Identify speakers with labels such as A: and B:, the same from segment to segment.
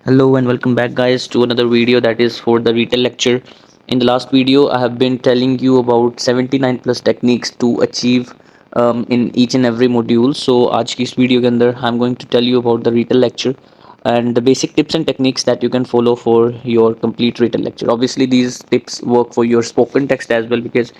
A: Hello and welcome back guys to another video that is for the retail lecture. In the last video I have been telling you about 79 plus techniques to achieve in each and every module. So आज की इस video के अंदर I'm going to tell you about the retail lecture and the basic tips and techniques that you can follow for your complete retail lecture. Obviously these tips work for your spoken text as well because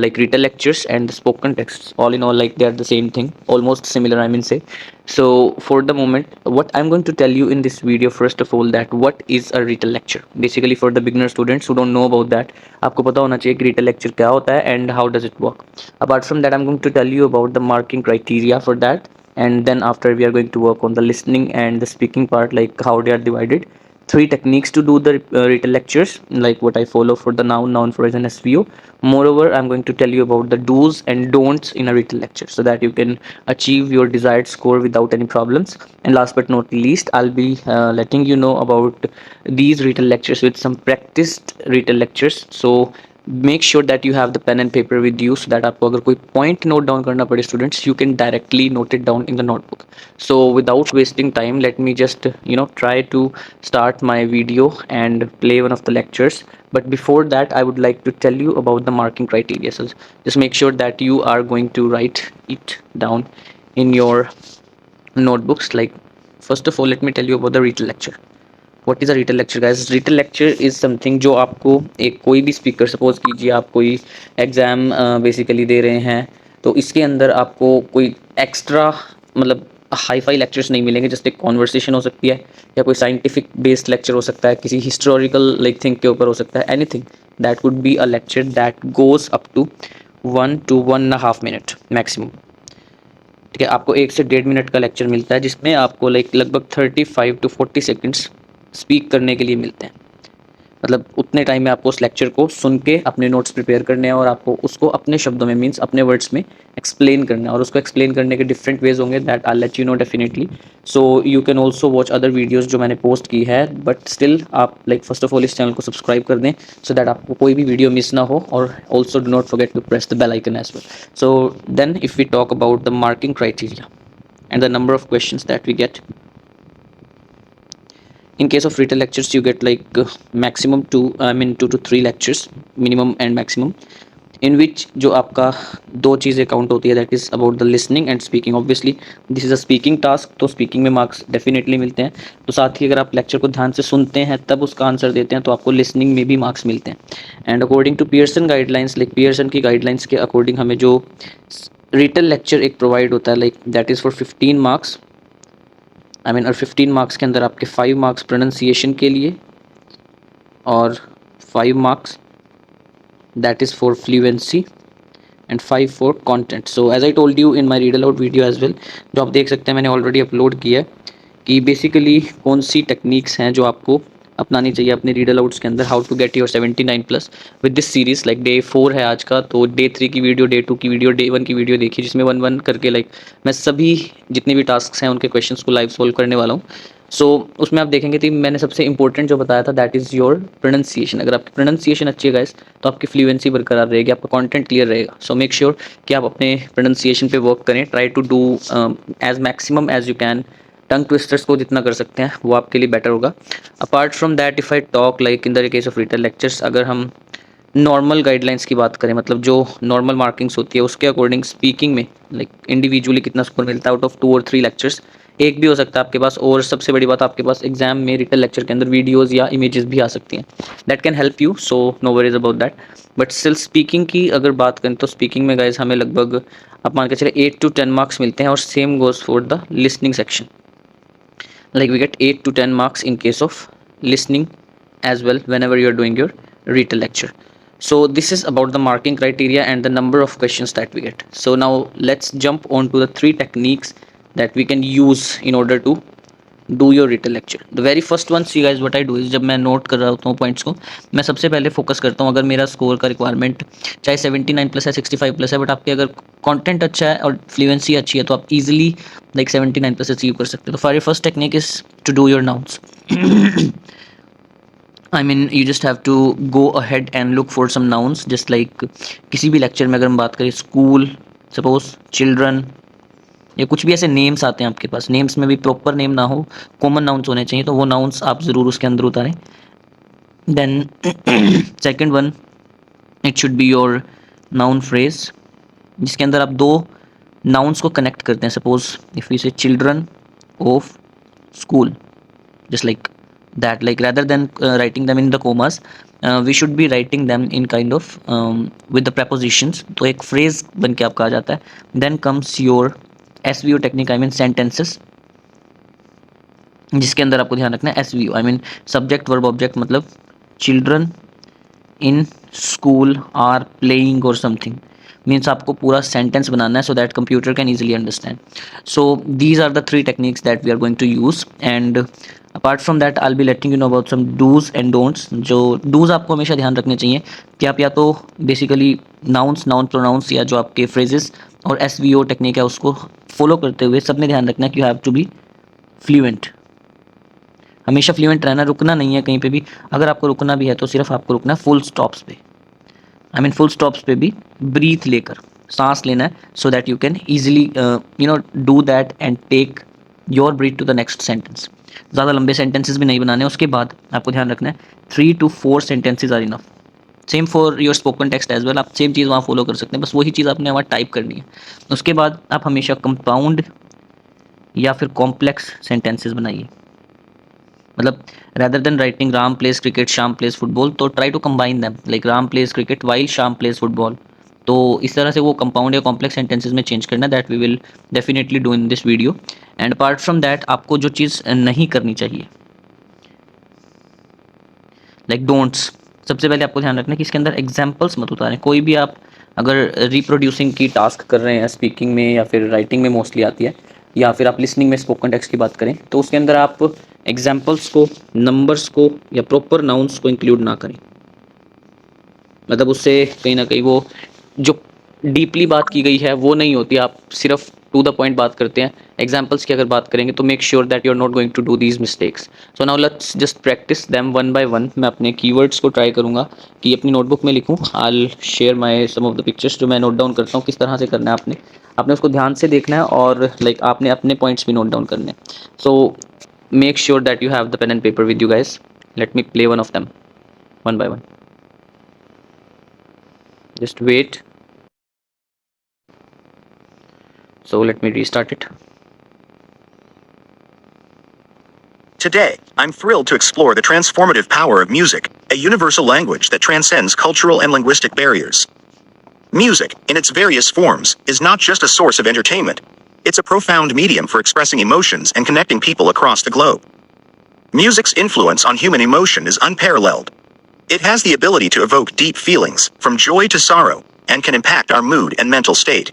A: like retail lectures and the spoken texts all in all like they are the same thing, almost similar I mean say. So for the moment what I'm going to tell you in this video, first of all, that what is a retail lecture. Basically for the beginner students who don't know about that, आपको पता होना चाहिए कि retail lecture क्या होता है and how does it work. Apart from that I'm going to tell you about the marking criteria for that, and then after we are going to work on the listening and the speaking part, like how they are divided. Three techniques to do the retail lectures, like what I follow for the noun phrase and SVO. Moreover, I'm going to tell you about the do's and don'ts in a retail lecture so that you can achieve your desired score without any problems. And last but not least, I'll be letting you know about these retail lectures with some practiced retail lectures. So make sure that you have the pen and paper with you so that आपको अगर कोई point note down करना पड़े students, you can directly note it down in the notebook. So without wasting time, let me just try to start my video and play one of the lectures. But before that I would like to tell you about the marking criteria. So just make sure that you are going to write it down in your notebooks. Like, first of all, let me tell you about the retail lecture. What is a रिटल lecture guys. रिटल lecture is something जो आपको एक कोई भी speaker, suppose कीजिए आप कोई exam basically they रहे हैं, तो इसके अंदर आपको कोई एक्स्ट्रा मतलब हाई फाई लेक्चर्स नहीं मिलेंगे. जस्ट एक कॉन्वर्सेशन हो सकती है या कोई साइंटिफिक बेस्ड लेक्चर हो सकता है, किसी हिस्टोरिकल लाइक थिंग के ऊपर हो सकता है, anything that would be a lecture that goes up to 1 to 1.5 minute maximum. ठीक है, आपको 1 से 1.5 मिनट का लेक्चर मिलता है जिसमें आपको लाइक लगभग 35 to 40 सेकेंड्स स्पीक करने के लिए मिलते हैं. मतलब उतने टाइम में आपको उस लेक्चर को सुन के अपने नोट्स प्रिपेयर करने हैं और आपको उसको अपने शब्दों में, मीन्स अपने वर्ड्स में एक्सप्लेन करना है. और उसको एक्सप्लेन करने के डिफरेंट वेज होंगे, that I let you know definitely. So you can also watch other videos जो मैंने पोस्ट की है, बट स्टिल आप लाइक फर्स्ट ऑफ ऑल इस चैनल को सब्सक्राइब कर दें सो दैट आपको कोई भी वीडियो मिस ना हो. और also do not forget to press the bell icon as well. So then if we talk about the marking criteria and the number of questions that we get. In case of retail lectures you get like maximum 2 to 3 lectures, minimum and maximum, in which जो आपका दो चीज़ें count होती है, that is about the listening and speaking. Obviously this is a speaking task, तो speaking में marks definitely मिलते हैं. तो साथ ही अगर आप लेक्चर को ध्यान से सुनते हैं तब उसका आंसर देते हैं तो आपको लिसनिंग में भी मार्क्स मिलते हैं. And according to Pearson guidelines, like Pearson की गाइडलाइंस के अकॉर्डिंग हमें जो रिटल लेक्चर एक प्रोवाइड होता है, like that is for 15 marks. I mean और 15 मार्क्स के अंदर आपके 5 मार्क्स प्रोनाउंसिएशन के लिए और 5 marks that is for fluency and 5 for content. So as I told you in my read aloud video as well, जो आप देख सकते हैं मैंने ऑलरेडी अपलोड किया है, कि बेसिकली कौन सी टेक्निक्स हैं जो आपको अपनानी चाहिए अपने रीड अलाउड्स के अंदर, how to get your 79 plus with this series. Like day 4 है आज का, तो डे 3 की वीडियो, डे 2 की वीडियो, डे 1 की वीडियो देखिए, जिसमें 1 1 करके लाइक मैं सभी जितने भी टास्क हैं उनके क्वेश्चंस को लाइव सॉल्व करने वाला हूँ. सो उसमें आप देखेंगे कि मैंने सबसे इंपॉर्टेंट जो बताया था दैट इज़ योर प्रोनाउंसिएशन. अगर आपकी प्रोनाउंसिएशन अच्छी है गाइस तो आपकी फ्लुएंसी बरकरार रहेगी, आपका कंटेंट क्लियर रहेगा. सो मेक श्योर कि आप अपने प्रोनाउंसिएशन पे वर्क करें. Try to do as maximum as you can. Tongue twisters को जितना कर सकते हैं वो आपके लिए बेटर होगा. Apart from that if I talk like in the case of retail lectures, अगर हम नॉर्मल गाइडलाइंस की बात करें, मतलब जो नॉर्मल मार्किंग्स होती है उसके अकॉर्डिंग स्पीकिंग में लाइक इंडिविजुअली कितना स्कोर मिलता है आउट ऑफ 2 और 3 लेक्चर्स. एक भी हो सकता है आपके पास, और सबसे बड़ी बात आपके पास एग्जाम में रिटल लेक्चर के अंदर वीडियोस या इमेजेस भी आ सकती हैं, that can help you. So no worries about that. But still speaking की अगर बात करें तो स्पीकिंग में गाइज हमें लगभग आप मान के चले 8 to 10 मार्क्स मिलते हैं. और same goes for the listening section, like we get 8 to 10 marks in case of listening as well whenever you are doing your retail lecture. So this is about the marking criteria and the number of questions that we get. So now let's jump on to the 3 techniques that we can use in order to do your रिटल lecture. The very first one, see guys what I do is, जब मैं note कर रहा होता हूँ points को, मैं सबसे पहले फोकस करता हूँ. अगर मेरा स्कोर का रिक्वायरमेंट चाहे 79 प्लस है, 65 प्लस है, बट आपके अगर कंटेंट अच्छा है और फ्लुएंसी अच्छी है तो आप इजीली लाइक 79 प्लस अचीव कर सकते हो. तो for your first technique is to do your nouns. I mean you just have to go ahead and look for some nouns. Just like किसी भी लेक्चर में अगर हम बात करें, स्कूल, सपोज चिल्ड्रन, या कुछ भी ऐसे नेम्स आते हैं आपके पास, नेम्स में भी प्रॉपर नेम ना हो, कॉमन नाउन्स होने चाहिए, तो वो नाउन्स आप ज़रूर उसके अंदर उतारें. Then second one, it should be your noun phrase, जिसके अंदर आप दो नाउन्स को कनेक्ट करते हैं. Suppose if you say children of school, just like that, like rather than writing them in the commas, we should be writing them in kind of with the prepositions, तो एक phrase बन के आपका आ जाता है. then comes your SVO technique, I mean sentences, जिसके अंदर आपको ध्यान रखना है SVO, I mean subject verb object, मतलब children in school are playing or something, means आपको पूरा sentence बनाना है so that computer can easily understand. So these are the three techniques that we are going to use, and apart from that I'll be letting you know about some do's and don'ts. जो do's आपको हमेशा ध्यान रखने चाहिए कि आप या तो बेसिकली नाउन्स, नाउन प्रोनाउंस, या जो आपके फ्रेजेस और SVO टेक्निक है उसको फॉलो करते हुए सब में ध्यान रखना है कि you have to be fluent. हमेशा फ्लुएंट रहना, रुकना नहीं है कहीं पे भी. अगर आपको रुकना भी है तो सिर्फ आपको रुकना है फुल स्टॉप्स पे, आई मीन फुल स्टॉप्स पे भी ब्रीथ लेकर सांस लेना है, so that you can easily do that and take your breath to the next sentence. ज़्यादा लंबे सेंटेंसेस भी नहीं बनाने. उसके बाद आपको ध्यान रखना है 3 to 4 sentences are enough. Same for your spoken text as well, आप सेम चीज़ वहाँ फॉलो कर सकते हैं, बस वही चीज़ आपने वहाँ टाइप करनी है. उसके बाद आप हमेशा कंपाउंड या फिर कॉम्प्लेक्स सेंटेंसेस बनाइए. मतलब rather than writing Ram plays cricket, Shyam plays football, तो try to combine them, like Ram plays cricket while Shyam plays football. तो इस तरह से वो कंपाउंड या कॉम्प्लेक्स सेंटेंसेस में चेंज करना, that we will definitely do in this video. And apart from that आपको जो चीज़ नहीं करनी चाहिए, लाइक डोंट्स, सबसे पहले आपको ध्यान रखना है कि इसके अंदर एग्जाम्पल्स मत उतारें. कोई भी आप अगर रिप्रोड्यूसिंग की टास्क कर रहे हैं, स्पीकिंग में या फिर राइटिंग में मोस्टली आती है, या फिर आप लिसनिंग में स्पोकन टेक्स्ट की बात करें, तो उसके अंदर आप एग्जाम्पल्स को, नंबर्स को या प्रॉपर नाउन्स को इंक्लूड ना करें. मतलब उससे कहीं ना कहीं वो जो डीपली बात की गई है वो नहीं होती, आप सिर्फ टू द पॉइंट बात करते हैं. एग्जाम्पल्स की अगर बात करेंगे तो make sure that you are not going to do these mistakes. So now let's just practice them one by one. मैं अपने कीवर्ड्स को ट्राई करूंगा कि अपनी नोटबुक में लिखूं. I share my some of the pictures जो मैं नोट डाउन करता हूँ. किस तरह से करना है आपने आपने उसको ध्यान से देखना है, और लाइक आपने अपने पॉइंट्स भी नोट डाउन करने हैं. So make sure that you have the pen and paper with you guys. Let me play one of them one by one. Just wait. So let me restart it.
B: Today, I'm thrilled to explore the transformative power of music, a universal language that transcends cultural and linguistic barriers. Music, in its various forms, is not just a source of entertainment. It's a profound medium for expressing emotions and connecting people across the globe. Music's influence on human emotion is unparalleled. It has the ability to evoke deep feelings, from joy to sorrow, and can impact our mood and mental state.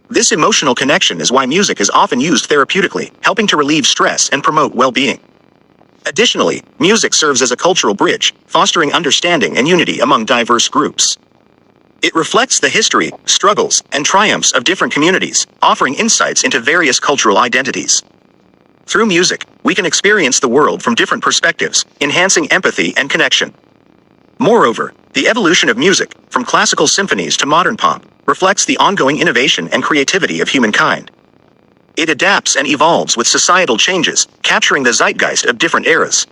B: This emotional connection is why music is often used therapeutically, helping to relieve stress and promote well-being. Additionally, music serves as a cultural bridge, fostering understanding and unity among diverse groups. It reflects the history, struggles, and triumphs of different communities, offering insights into various cultural identities. Through music, we can experience the world from different perspectives, enhancing empathy and connection. Moreover, the evolution of music, from classical symphonies to modern pop, reflects the ongoing innovation and creativity of humankind. It adapts and evolves with societal changes, capturing the zeitgeist of different eras.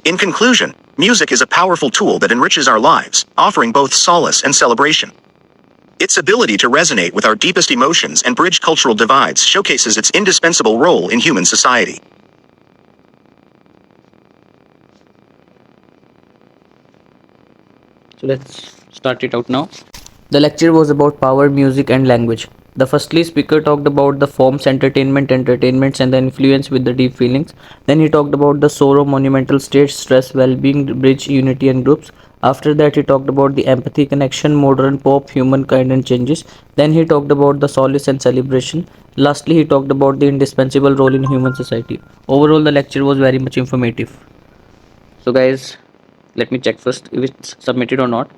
B: In conclusion, music is a powerful tool that enriches our lives, offering both solace and celebration. Its ability to resonate with our deepest emotions and bridge cultural divides showcases its indispensable role in human society.
A: So let's start it out now. The lecture was about power, music, and language. The firstly speaker talked about the forms entertainments and the influence with the deep feelings. Then he talked about the sorrow, monumental states, stress, well-being, bridge, unity, and groups. After that, he talked about the empathy, connection, modern pop, humankind, and changes. Then he talked about the solace and celebration. Lastly, he talked about the indispensable role in human society. Overall, the lecture was very much informative. So guys, let me check first if it's submitted or not.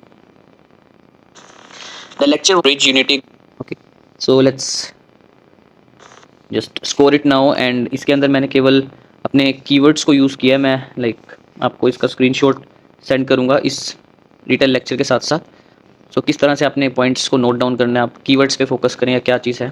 A: The lecture bridge unity. Okay, so let's just score it now. And इसके अंदर मैंने केवल अपने keywords को use किया है. मैं आपको इसका screenshot सेंड करूँगा इस डिटेल लेक्चर के साथ साथ. किस तरह से अपने पॉइंट्स को नोट डाउन करना है, आप कीवर्ड्स पे फोकस करें या क्या चीज़ है.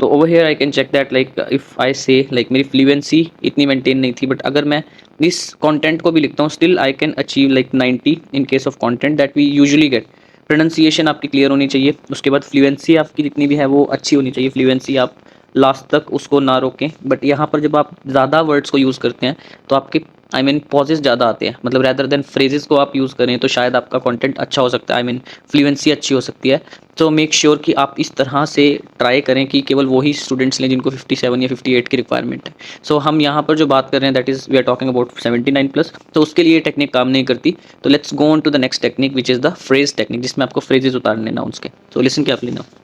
A: तो over here I can check that like if I say like मेरी फ्लुएंसी इतनी मेंटेन नहीं थी, बट अगर मैं इस कंटेंट को भी लिखता हूँ still I can achieve like 90 in case of content that we usually get. Pronunciation आपकी क्लियर होनी चाहिए, उसके बाद फ्लुएंसी आपकी जितनी भी है वो अच्छी होनी चाहिए, फ्लुएंसी आप लास्ट तक उसको ना रोकें। बट यहाँ पर जब आप ज़्यादा वर्ड्स को यूज़ करते हैं तो आपके आई मीन पॉजेज ज़्यादा आते हैं, मतलब रैदर देन फ्रेजेस को आप यूज़ करें तो शायद आपका कंटेंट अच्छा हो सकता है, आई मीन फ्लुएंसी अच्छी हो सकती है। तो मेक श्योर कि आप इस तरह से ट्राई करें कि केवल वही स्टूडेंट्स लें जिनको 57 या 58 की रिक्वायरमेंट है। सो हम यहाँ पर जो बात कर रहे हैं that is we are talking about 79+, तो उसके लिए टेक्निक काम नहीं करती। तो let's go on to the next technique which is the phrase technique, जिसमें आपको फ्रेजेस उतारने नाउन्स के। तो listen carefully now.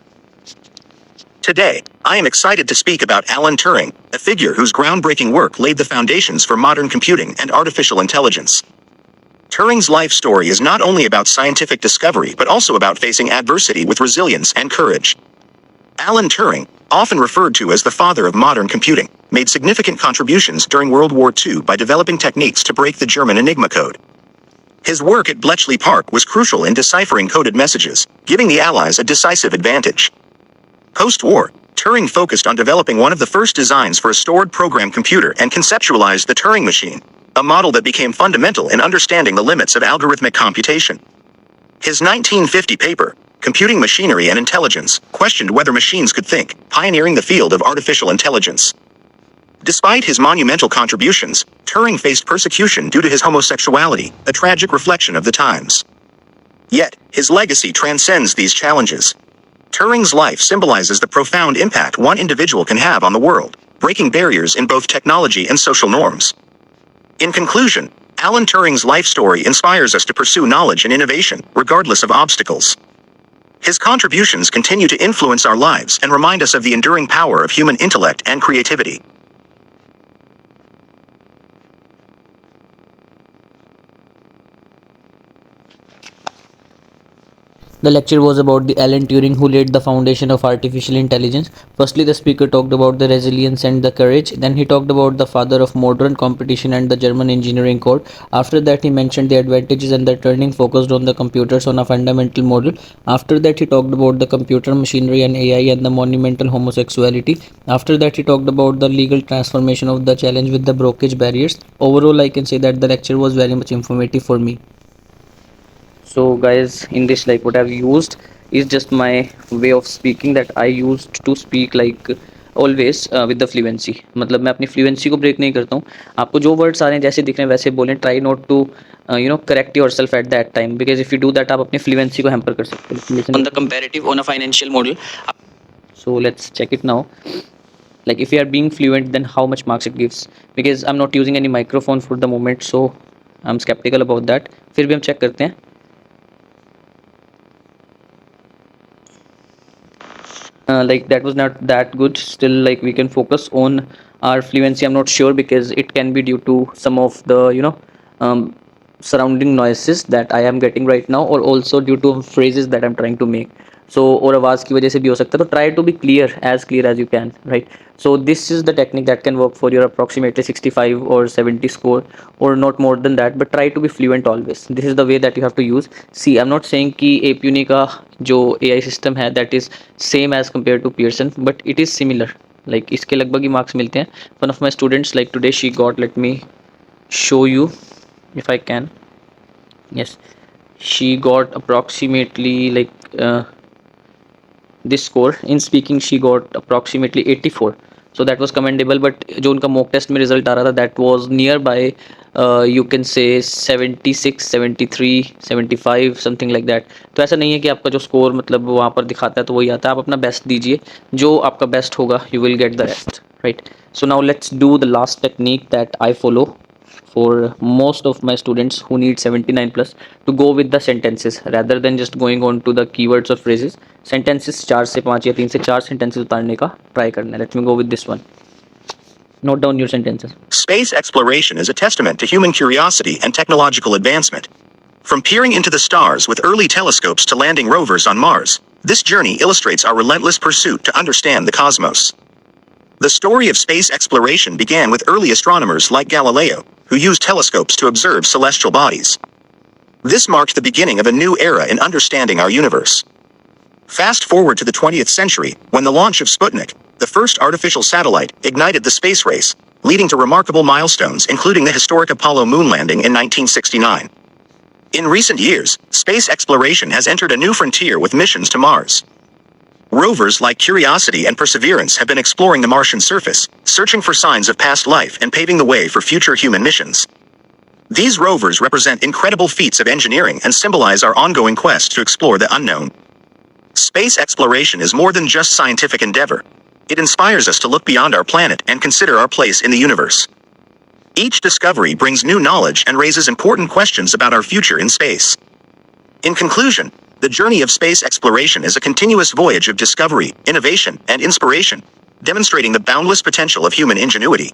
B: Today, I am excited to speak about Alan Turing, a figure whose groundbreaking work laid the foundations for modern computing and artificial intelligence. Turing's life story is not only about scientific discovery but also about facing adversity with resilience and courage. Alan Turing, often referred to as the father of modern computing, made significant contributions during World War II by developing techniques to break the German Enigma code. His work at Bletchley Park was crucial in deciphering coded messages, giving the Allies a decisive advantage. Post-war, Turing focused on developing one of the first designs for a stored program computer and conceptualized the Turing machine, a model that became fundamental in understanding the limits of algorithmic computation. His 1950 paper, Computing Machinery and Intelligence, questioned whether machines could think, pioneering the field of artificial intelligence. Despite his monumental contributions, Turing faced persecution due to his homosexuality, a tragic reflection of the times. Yet, his legacy transcends these challenges. Turing's life symbolizes the profound impact one individual can have on the world, breaking barriers in both technology and social norms. In conclusion, Alan Turing's life story inspires us to pursue knowledge and innovation, regardless of obstacles. His contributions continue to influence our lives and remind us of the enduring power of human intellect and creativity.
A: The lecture was about the Alan Turing who laid the foundation of artificial intelligence. Firstly, the speaker talked about the resilience and the courage. Then he talked about the father of modern competition and the German engineering code. After that, he mentioned the advantages and the turning focused on the computers on a fundamental model. After that, he talked about the computer machinery and AI and the monumental homosexuality. After that, he talked about the legal transformation of the challenge with the brokerage barriers. Overall, I can say that the lecture was very much informative for me. So guys, in this like what I've used is just my way of speaking that I used to speak like always with the fluency, मतलब मैं अपनी fluency को break नहीं करता हूँ। आपको जो words आ रहे हैं जैसे दिख रहे हैं वैसे बोलें, try not to correct yourself at that time, because if you do that आप अपनी fluency को hamper कर सकते हो। Listen on the comparative on a financial model. So let's check it now. Like if you are being fluent, then how much marks it gives, because I'm not using any microphone for the moment, so I'm skeptical about that. फिर भी हम check करते हैं। Like that was not that good, still like we can focus on our fluency. I'm not sure because it can be due to some of the um, surrounding noises that I am getting right now, or also due to phrases that I'm trying to make. So और आवाज़ की वजह से भी हो सकता है, तो try to be clear as you can, right? So this is the technique that can work for your approximately 65 or 70 score, or not more than that, but try to be fluent always. This is the way that you have to use. See, I'm not saying कि APUNI का जो AI system है that is same as compared to Pearson, but it is similar. Like इसके लगभग ही marks मिलते हैं. One of my students, like today she got, let me show you if I can. Yes, she got approximately like this score in speaking she got approximately 84, so that was commendable. But जो उनका mock test में result आ रहा था that was nearby, you can say 76 73 75 something like that. तो ऐसा नहीं है कि आपका जो score मतलब वहाँ पर दिखाता है तो वही आता है, आप अपना best दीजिए, जो आपका best होगा you will get the rest, right? So now let's do the last technique that I follow for most of my students who need 79+, to go with the sentences rather than just going on to the keywords or phrases. Sentences 4 से 5 या 3 से 4 sentences उतारने का try करना है. Let me go with this one. Note down your sentences.
B: Space exploration is a testament to human curiosity and technological advancement. From peering into the stars with early telescopes to landing rovers on Mars, this journey illustrates our relentless pursuit to understand the cosmos. The story of space exploration began with early astronomers like Galileo, who used telescopes to observe celestial bodies. This marked the beginning of a new era in understanding our universe. Fast forward to the 20th century, when the launch of Sputnik, The first artificial satellite ignited the space race, leading to remarkable milestones including the historic Apollo moon landing in 1969. In recent years, space exploration has entered a new frontier with missions to Mars. Rovers like Curiosity and Perseverance have been exploring the Martian surface, searching for signs of past life and paving the way for future human missions. These rovers represent incredible feats of engineering and symbolize our ongoing quest to explore the unknown. Space exploration is more than just scientific endeavor. It inspires us to look beyond our planet and consider our place in the universe. Each discovery brings new knowledge and raises important questions about our future in space. In conclusion, the journey of space exploration is a continuous voyage of discovery, innovation, and inspiration, demonstrating the boundless potential of human ingenuity.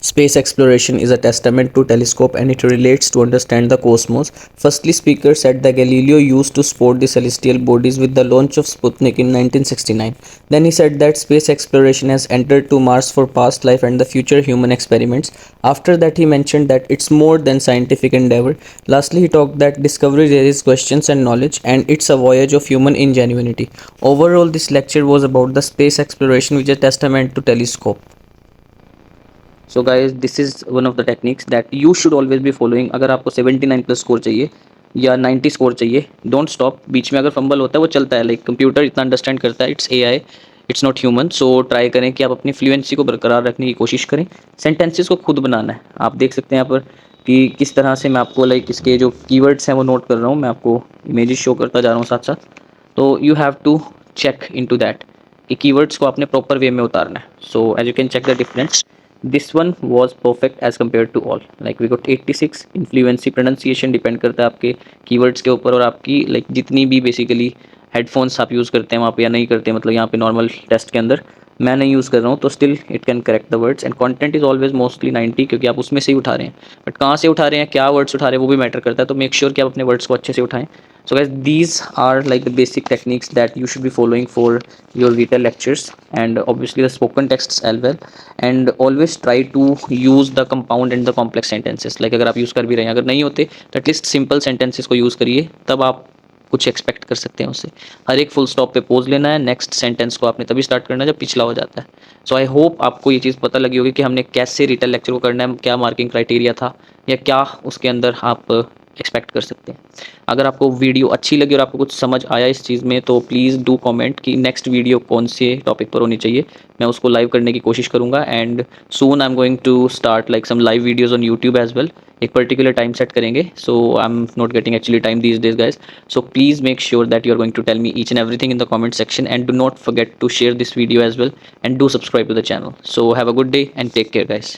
A: Space exploration is a testament to telescope and it relates to understand the cosmos. Firstly, speaker said that Galileo used to spot the celestial bodies with the launch of Sputnik in 1969. Then he said that space exploration has entered to Mars for past life and the future human experiments. After that, he mentioned that it's more than scientific endeavor. Lastly, he talked that discovery raises questions and knowledge and it's a voyage of human ingenuity. Overall, this lecture was about the space exploration which is a testament to telescope. So guys this is one of the techniques that you should always be following. अगर आपको 79 plus score चाहिए या 90 score चाहिए, don't stop. बीच में अगर fumble होता है वो चलता है, लाइक कंप्यूटर इतना अंडरस्टैंड करता है, it's AI, it's not human. So try करें कि आप अपनी फ्लुएंसी को बरकरार रखने की कोशिश करें. सेंटेंसेस को खुद बनाना है. आप देख सकते हैं यहाँ पर कि किस तरह से मैं आपको लाइक इसके जो कीवर्ड्स हैं वो नोट कर रहा हूँ. मैं आपको इमेजेस शो करता जा रहा हूँ साथ साथ. तो you have to check into that कि कीवर्ड्स को आपने प्रॉपर वे में उतारना है. So as you can check the difference, this one was perfect as compared to all. Like we got 86. In fluency pronunciation depend करता है आपके कीवर्ड्स के ऊपर और आपकी लाइक जितनी भी बेसिकली हेडफोन्स आप यूज़ करते हैं वहाँ पे या नहीं करते हैं, मतलब यहाँ पे नॉर्मल टेस्ट के अंदर मैं नहीं यूज़ कर रहा हूँ तो still it can correct the words. And content is always mostly 90 क्योंकि आप उसमें से ही उठा रहे हैं. बट कहाँ से उठा रहे हैं, क्या वर्ड्स उठा रहे हैं वो भी मैटर करता है. तो मेक श्योर कि आप अपने वर्ड्स को अच्छे से उठाएं. So guys, these are like the basic techniques that you should be following for your Retell lectures and obviously the spoken texts as well. And always try to use the compound and the complex sentences. Like अगर आप use कर भी रहे हैं, अगर नहीं होते तो एटलीस्ट सिंपल सेंटेंसेस को यूज़ करिए, तब आप कुछ एक्सपेक्ट कर सकते हैं उससे. हर एक फुल स्टॉप पे पोज लेना है. नेक्स्ट सेंटेंस को आपने तभी स्टार्ट करना है जब पिछला हो जाता है. सो आई होप आपको ये चीज़ पता लगी होगी कि हमने कैसे रिटेल लेक्चर को करना है, क्या मार्किंग क्राइटेरिया था या क्या उसके अंदर आप एक्सपेक्ट कर सकते हैं. अगर आपको वीडियो अच्छी लगी और आपको कुछ समझ आया इस चीज़ में तो प्लीज़ डू कमेंट कि नेक्स्ट वीडियो कौन से टॉपिक पर होनी चाहिए. मैं उसको लाइव करने की कोशिश करूँगा. And soon I am going to start like some live videos on YouTube as well. एक पर्टिकुलर टाइम सेट करेंगे. So I am not getting actually time these days guys. So please make sure that you are going to tell me each and everything in the comment section and do not forget to share this video as well and do subscribe to the channel. So have a good day and take care guys.